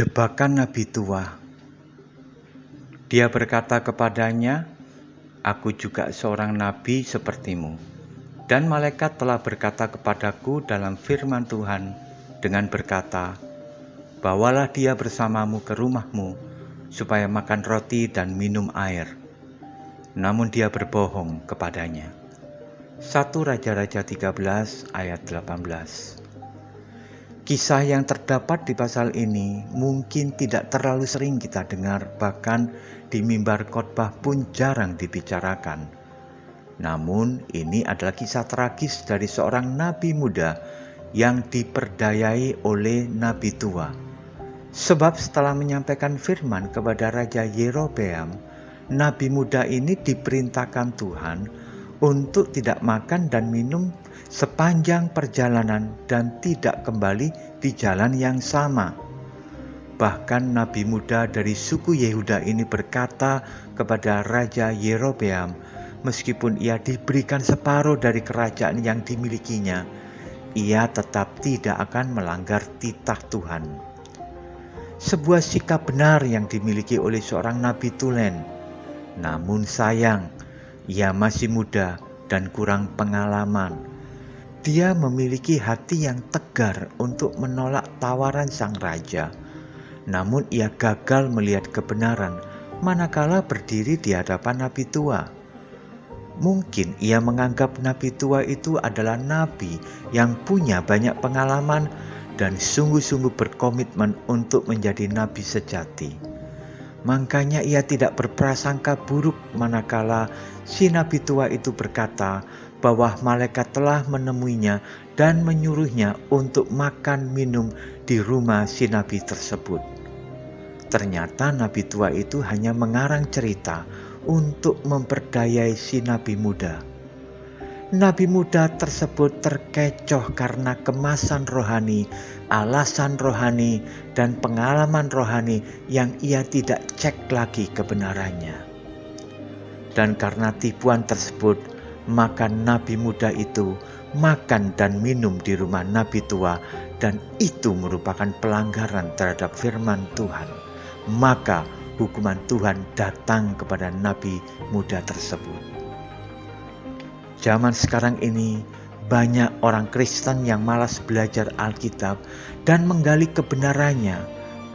Jebakan Nabi tua. Dia berkata kepadanya, "Aku juga seorang nabi sepertimu. Dan malaikat telah berkata kepadaku dalam firman Tuhan dengan berkata, bawalah dia bersamamu ke rumahmu, supaya makan roti dan minum air." Namun dia berbohong kepadanya. 1 Raja-Raja 13 ayat 18. Kisah yang terdapat di pasal ini mungkin tidak terlalu sering kita dengar, bahkan di mimbar khotbah pun jarang dibicarakan. Namun ini adalah kisah tragis dari seorang nabi muda yang diperdayai oleh nabi tua. Sebab setelah menyampaikan firman kepada Raja Yerobeam, nabi muda ini diperintahkan Tuhan untuk tidak makan dan minum sepanjang perjalanan dan tidak kembali di jalan yang sama. Bahkan nabi muda dari suku Yehuda ini berkata kepada Raja Yerobeam, meskipun ia diberikan separuh dari kerajaan yang dimilikinya, ia tetap tidak akan melanggar titah Tuhan. Sebuah sikap benar yang dimiliki oleh seorang nabi tulen. Namun sayang, ia masih muda dan kurang pengalaman. Dia memiliki hati yang tegar untuk menolak tawaran sang raja. Namun ia gagal melihat kebenaran manakala berdiri di hadapan nabi tua. Mungkin ia menganggap nabi tua itu adalah nabi yang punya banyak pengalaman dan sungguh-sungguh berkomitmen untuk menjadi nabi sejati. Makanya ia tidak berprasangka buruk manakala si nabi tua itu berkata bahwa malaikat telah menemuinya dan menyuruhnya untuk makan minum di rumah si nabi tersebut. Ternyata nabi tua itu hanya mengarang cerita untuk memperdayai si nabi muda. Nabi muda tersebut terkecoh karena kemasan rohani, alasan rohani, dan pengalaman rohani yang ia tidak cek lagi kebenarannya. Dan karena tipuan tersebut, maka nabi muda itu makan dan minum di rumah nabi tua, dan itu merupakan pelanggaran terhadap firman Tuhan. Maka hukuman Tuhan datang kepada nabi muda tersebut. Zaman sekarang ini banyak orang Kristen yang malas belajar Alkitab dan menggali kebenarannya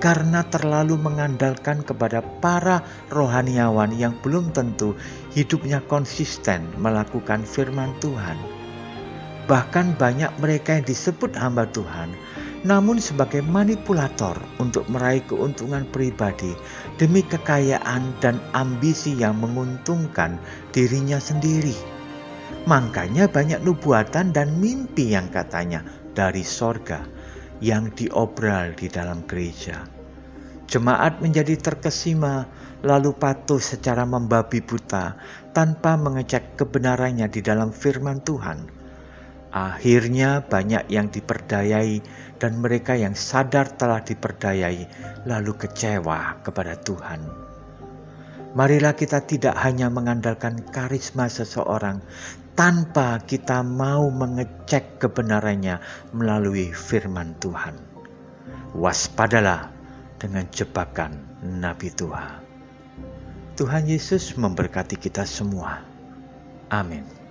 karena terlalu mengandalkan kepada para rohaniawan yang belum tentu hidupnya konsisten melakukan firman Tuhan. Bahkan banyak mereka yang disebut hamba Tuhan, namun sebagai manipulator untuk meraih keuntungan pribadi demi kekayaan dan ambisi yang menguntungkan dirinya sendiri. Makanya banyak nubuatan dan mimpi yang katanya dari sorga yang diobral di dalam gereja. Jemaat menjadi terkesima lalu patuh secara membabi buta tanpa mengecek kebenarannya di dalam firman Tuhan. Akhirnya banyak yang diperdayai dan mereka yang sadar telah diperdayai lalu kecewa kepada Tuhan. Marilah kita tidak hanya mengandalkan karisma seseorang tanpa kita mau mengecek kebenarannya melalui firman Tuhan. Waspadalah dengan jebakan nabi tua. Tuhan Yesus memberkati kita semua. Amin.